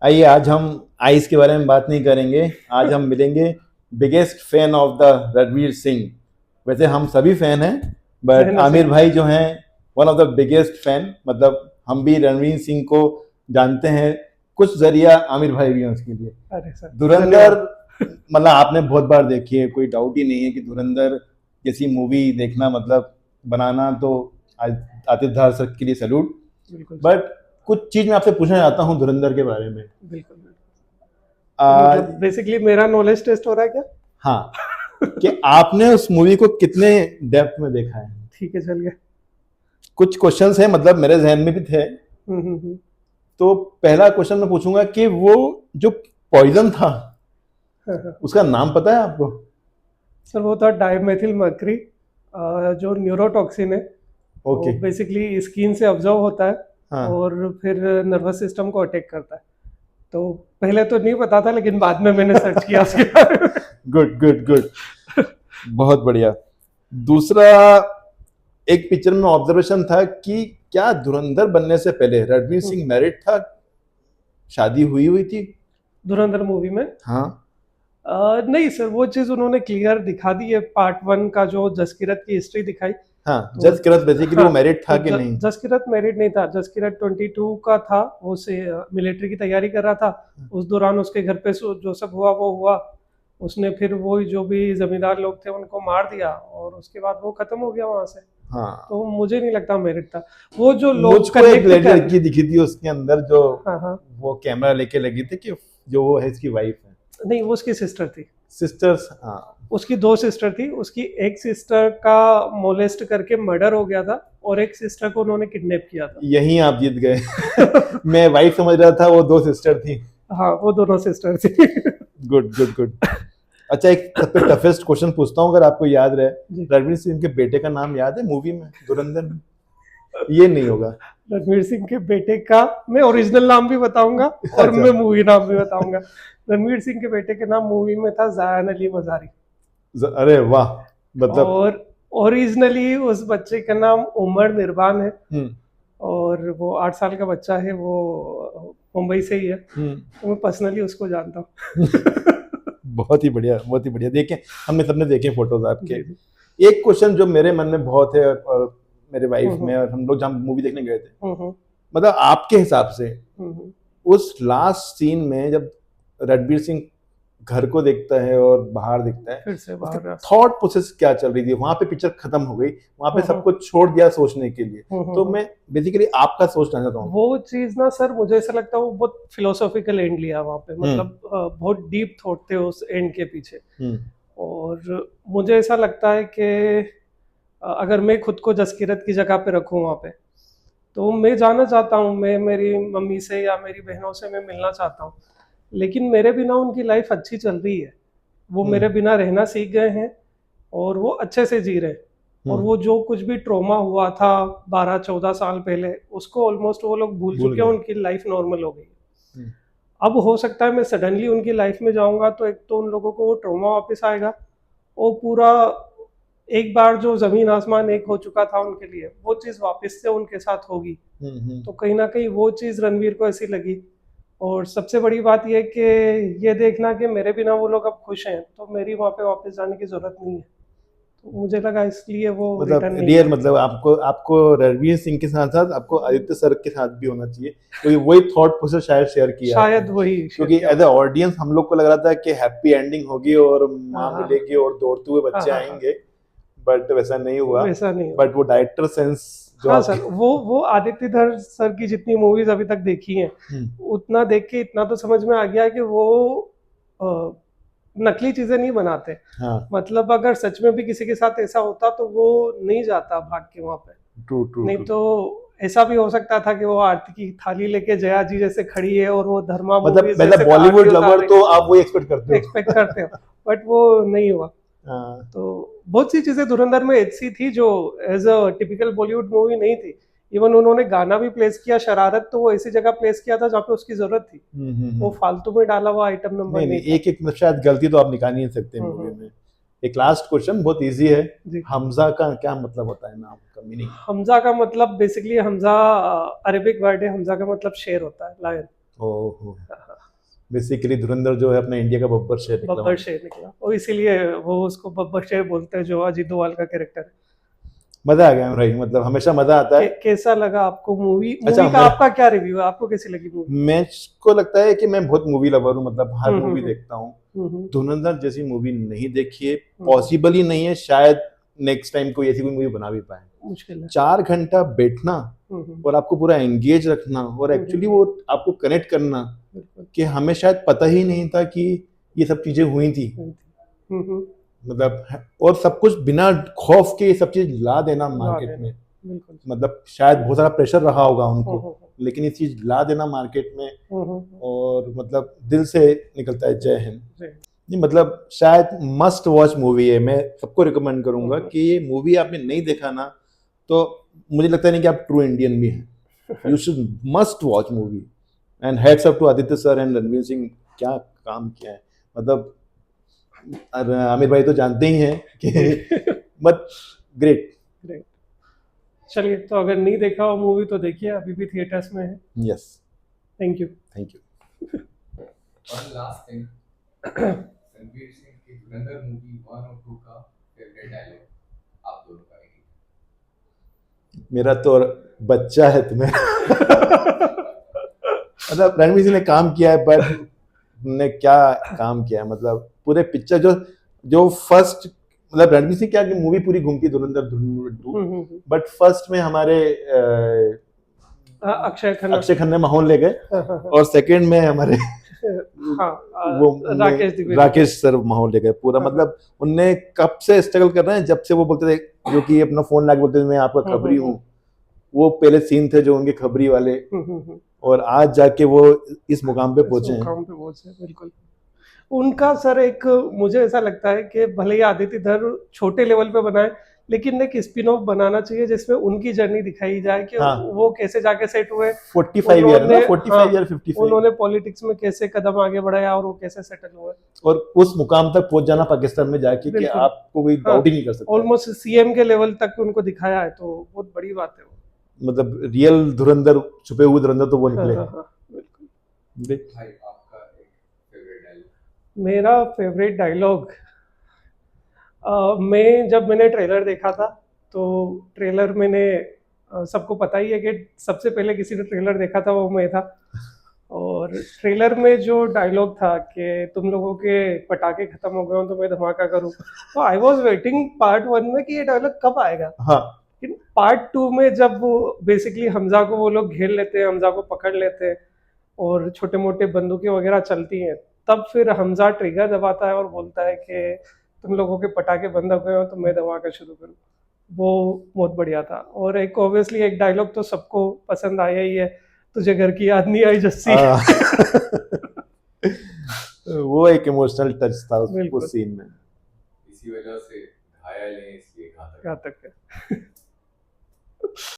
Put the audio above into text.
आइए आज हम आइस के बारे में बात नहीं करेंगे। आज हम मिलेंगे biggest fan of the Ranveer Singh. वैसे हम सभी फैन हैं, बट सहना आमिर सही। भाई जो हैं one of the biggest fan. मतलब हम भी रणवीर सिंह को जानते हैं, कुछ जरिया आमिर भाई भी हैं उसके लिए। अरे सर, धुरंधर धन्यवाद। मतलब आपने बहुत बार देखी है, कोई डाउट ही नहीं है कि धुरंधर जैसी मूवी देखना मतलब बनाना तो आतिफ सर के लिए सैल्यूट। बिल्कुल सर। बट कुछ चीज मैं आपसे पूछना चाहता हूँ धुरंधर के बारे में। बिल्कुल बिल्कुल। तो आज मतलब बेसिकली मेरा नॉलेज टेस्ट हो रहा है हाँ, क्या? कि आपने उस मूवी को कितने डेप्थ में देखा है। ठीक है, चलिए। कुछ क्वेश्चंस हैं, मतलब मेरे जहन में भी थे। हम्म। तो पहला क्वेश्चन मैं पूछूंगा कि वो जो पॉइजन था हाँ, हाँ। उसका नाम पता है आपको? सर वो था डाइमेथिल मर्करी, जो न्यूरोटॉक्सिन है। वो ओके। बेसिकली स्किन से ऑब्जर्व होता है हाँ। और फिर नर्वस सिस्टम को अटैक करता है। तो पहले तो नहीं पता था, लेकिन बाद में मैंने सर्च किया उसके बारे में। गुड गुड गुड, बहुत बढ़िया। दूसरा, एक पिक्चर में ऑब्जर्वेशन था कि क्या धुरंधर बनने से पहले रणवीर सिंह मैरिड था, शादी हुई हुई थी? धुरंधर मूवी में हाँ। नहीं सर, वो चीज़ उन्होंने क्लियर दिखा दी है। पार्ट वन का जो जसकीरत की हिस्ट्री दिखाई। हाँ, तो जज किरत बेसिकली वो हाँ, मैरिड था तो कि नहीं? जसकीरत मैरिड नहीं था। जसकीरत 22 का था। वो से मिलिट्री की तैयारी कर रहा था। उस दौरान उसके घर पे जो सब हुआ वो हुआ। उसने फिर वो जो भी जमींदार लोग थे उनको मार दिया और उसके बाद वो खत्म हो गया वहां से। हाँ, तो मुझे नहीं लगता मैरिड था। वो जो लोग मुझको एक कनेक्ट कर। लड़की दिखी थी उसके अंदर जो हाँ हाँ। वो कैमरा लेके लगी थी कि जो वो है इसकी वाइफ है। नहीं, वो उसकी सिस्टर थी। सिस्टर्स, हाँ। उसकी दो सिस्टर थी। उसकी एक सिस्टर का मोलेस्ट करके मर्डर हो गया था और एक सिस्टर को उन्होंने किडनैप किया यहीं आप जीत गए। था। मैं वाइफ समझ रहा था, वो दो सिस्टर थी। हाँ, वो दोनों सिस्टर थी। Good good good. अच्छा, एक सबसे टफेस्ट क्वेश्चन पूछता हूँ, अगर आपको याद रहे। जी। रणवीर सिंह के बेटे का नाम याद है मूवी में, धुरंधर में? ये नहीं होगा। रणवीर सिंह के बेटे का मैं ओरिजिनल नाम भी बताऊंगा और अच्छा। मैं मूवी नाम भी बताऊंगा। रणवीर सिंह के बेटे के नाम मूवी में था जायन अली मजारी। अरे वाह, मतलब। और ओरिजिनली उस बच्चे का नाम उमर निर्बान है। हम्म और वो 8 साल का बच्चा है। वो मुंबई से ही है। हम्म। तो मैं पर्सनली उसको जानता हूँ। बहुत ही बढ़िया, बहुत ही बढ़िया। देखें, हमने सबने देखे फोटोज आपके। जी जी। एक क्वेश्चन जो मेरे मन में बहुत है, और मेरे वाइफ हम्म में, और हम लोग जहाँ मूवी देखने गए थे, हम्म मतलब आपके हिसाब से हम्म। उस लास्ट सीन में जब रणवीर सिंह घर को देखता है और बाहर दिखता है, फिर से उसके बाहर थॉट प्रोसेस क्या चल रही थी वहां पे? पिक्चर खत्म हो गई, वहां पे सब कुछ छोड़ दिया सोचने के लिए। तो हम्म। मैं बेसिकली आपका सोच जानना चाहता हूँ। वो चीज ना सर, मुझे ऐसा लगता है वो बहुत फिलोसॉफिकल एंड लिया वहाँ पे। हम्म मतलब बहुत डीप थॉट थे उस एंड के पीछे। हम्म और मुझे ऐसा लगता है कि अगर मैं खुद को जसकीरत की जगह पे रखूँ वहाँ पे, तो मैं जाना चाहता हूँ। मैं मेरी मम्मी से या मेरी बहनों से मैं मिलना चाहता हूँ। लेकिन मेरे बिना उनकी लाइफ अच्छी चल रही है। वो मेरे हम्म बिना रहना सीख गए हैं और वो अच्छे से जी रहे हैं। और हम्म। वो जो कुछ भी ट्रॉमा हुआ था 12-14 साल पहले, उसको ऑलमोस्ट वो लोग भूल भूल चुके हैं। गए। उनकी लाइफ नॉर्मल हो गई है। हम्म अब हो सकता है मैं सडनली उनकी लाइफ में जाऊंगा तो एक तो उन लोगों को वो ट्रॉमा वापस आएगा। वो पूरा एक बार जो जमीन आसमान एक हो चुका था उनके लिए, वो चीज़ वापस से उनके साथ होगी। हम्म। तो कहीं ना कहीं वो चीज़ रणवीर को ऐसी लगी। और सबसे बड़ी बात यह कि ये देखना कि मेरे बिना वो लोग अब खुश हैं, तो मेरी वहाँ पे वापस जाने की ज़रूरत नहीं है। तो मुझे लगा इसलिए वो मतलब रिटर्न नहीं रियल, किया। मतलब आपको आपको रणवीर सिंह के साथ साथ आपको आदित्य सर के साथ भी होना चाहिए, क्योंकि वही थॉट प्रोसेस शायद शेयर किया आपने। शायद वही शेयर क्योंकि किया एज ए होगा। ऑडियंस हम लोग को लग रहा था कि हैप्पी एंडिंग होगी और हाँ माँ हाँ मिलेगी और दौड़ते हुए हाँ बच्चे हाँ हाँ। आएंगे, बट वैसा नहीं हुआ। वैसा नहीं हुआ। बट वो डायरेक्टर सेंस जो हाँ आपके। सर, वो आदित्य धर सर की जितनी मूवीज अभी तक देखी हैं, हम्म, उतना देख के इतना तो समझ में आ गया है कि वो अ, नकली चीजें नहीं बनाते। हाँ। मतलब अगर सच में भी किसी के साथ ऐसा होता तो वो नहीं जाता भाग के वहां पे। ट्रू ट्रू नहीं ट्रू। तो ऐसा भी हो सकता था कि वो आरती की थाली लेके जया जी जैसे खड़ी है और वो धर्मा मतलब मूवीज मतलब जैसे आरती बॉलीवुड उतार लवर रही, तो आप वो एक्सपेक्ट करते एक्सपेक्ट हो। करते हो। बट वो नहीं हुआ। हाँ। तो बहुत सी चीजें धुरंधर में ऐसी थी जो as a typical Bollywood movie नहीं थी। इवन उन्होंने गाना भी प्लेस किया शरारत, तो वो ऐसी जगह प्लेस किया था जहाँ पे उसकी जरूरत थी। वो हम्म। फालतू में डाला हुआ आइटम नंबर नहीं नहीं, नहीं था। एक एक मतलब शायद गलती तो आप निकाल ही नहीं सकते मूवी हम्म। में। एक लास्ट क्वेश्चन बहुत इजी है। जी। हमजा का क्या मतलब होता है, नाम का मीनिंग? हमजा का मतलब बेसिकली हमजा अरेबिक वर्ड है। हमजा का मतलब शेर होता है, लायन। ओहो। बेसिकली धुरंधर जो है अपना इंडिया का बब्बर शेर निकला। बब्बर शेर निकला, और इसीलिए वो उसको बब्बर शेर बोलते हैं, जो अजीत दोभाल का कैरेक्टर है। मजा आ गया भाई, मतलब हमेशा मजा आता है। कैसा लगा आपको मूवी? अच्छा, मूवी का आपका क्या रिव्यू है, आपको कैसी लगी मूवी? मैं को लगता है कि मैं बहुत मूवी लवर हूँ, मतलब हर हम्म, मूवी हम्म, देखता हूँ। हम्म, धुरंधर जैसी मूवी नहीं देखी है, पॉसिबल ही नहीं है, शायद नेक्स्ट टाइम कोई ऐसी कोई मूवी बना भी पाए। मुश्किल है। 4 घंटा बैठना हम्म, और आपको पूरा एंगेज रखना और एक्चुअली वो आपको कनेक्ट करना बिल्कुल। कि हमें शायद पता ही नहीं था कि ये सब चीजें हुई थी, हम्म, मतलब और सब कुछ बिना खौफ के ये सब चीज ला देना मार्केट में, बिल्कुल। मतलब शायद बहुत सारा प्रेशर रहा होगा उनको, हम्म, लेकिन ये चीज ला देना मार्केट में, हम्म, और मतलब दिल से निकलता है जय हिंद। जी। नहीं मतलब शायद मस्ट वॉच मूवी है, मैं सबको रिकमेंड करूंगा हम्म, कि ये मूवी आपने नहीं देखा ना, तो मुझे लगता नहीं कि आप ट्रू इंडियन भी हैं। You should must watch movie, and heads up to Aditya sir and Ranveer Singh, क्या काम किया है, मतलब आमिर भाई तो जानते ही हैं कि बट ग्रेट। ग्रेट। चलिए, तो अगर नहीं देखा हो मूवी तो देखिए, अभी भी थिएटर्स में है। Yes, thank you. Thank you. One last thing, Ranveer Singh की धुरंधर मूवी 1 और 2 का फेवरेट डायलॉग आप दोनों का एक। मेरा तो बच्चा है तुम्हें। मतलब रणवीर सिंह ने काम किया है, बट ने क्या काम किया है, मतलब पूरे पिक्चर जो फर्स्ट, मतलब रणवीर सिंह क्या मूवी पूरी घूमती है धुरंधर 2, बट फर्स्ट में हमारे अक्षय खन्ना। अक्षय खन्ना माहौल ले गए, और सेकंड में हमारे हाँ, वो राकेश द्विवेदी। राकेश सर माहौल ले गए पूरा, हाँ, मतलब उनने कब से स्ट्रगल कर रहे हैं, जब से वो बोलते थे, जो कि अपना फोन लाके बोलते थे मैं आपका खबरी हूँ, वो पहले सीन थे जो उनके खबरी वाले, और आज जाके वो इस मुकाम पे पहुंचे हैं। मुकाम पे पहुंचे, बिल्कुल। उनका सर एक, मुझे ऐसा लगता है कि भले ही आदित्य धर छोटे लेवल पे बनाए, लेकिन एक स्पिन ऑफ बनाना चाहिए जिसमें उनकी जर्नी दिखाई जाए कि हाँ। वो कैसे जाके सेट हुए, 45 ईयर ना, 45 हाँ, ईयर 55, उन्होंने पॉलिटिक्स में कैसे कदम आगे बढ़ाया और वो कैसे सेटल हुए, और उस मुकाम तक पहुंच जाना पाकिस्तान में जाके कि बिल्कुल। आपको कोई डाउट ही नहीं कर सकता। ऑलमोस्ट सीएम के लेवल तक उनको दिखाया है, तो बहुत बड़ी बात है वो। मतलब रियल धुरंधर, छुपे हुए धुरंधर तो वो निकले। बिल्कुल। देख भाई आपका एक फेवरेट डायलॉग। मेरा फेवरेट डायलॉग, मैंने ट्रेलर देखा था, तो ट्रेलर मैंने सबको पता ही है कि सबसे पहले किसी ने ट्रेलर देखा था वो मैं था, और ट्रेलर में जो डायलॉग था कि तुम लोगों के पटाखे खत्म हो गए हो तो मैं धमाका करूं, तो आई वाज वेटिंग पार्ट 1 में कि ये डायलॉग कब आएगा। हाँ, लेकिन पार्ट 2 में जब वो बेसिकली हमजा को वो लोग घेर लेते हैं, हमजा को पकड़ लेते हैं और छोटे मोटे बंदूकें वगैरह चलती हैं, तब फिर हमजा ट्रिगर दबाता है और बोलता है कि तुम लोगों के पटाखे बंद हो गए हो तो मैं धमाका शुरू करूँ। वो बहुत बढ़िया था। और एक ऑब्वियसली एक डायलॉग तो सबको पसंद आया ही है, तुझे घर की याद नहीं आई जस्सी। वो एक इमोशनल टच था बिल्कुल। उस सीन में। इसी वजह से घायल हैं, इसलिए घातक। घातक है।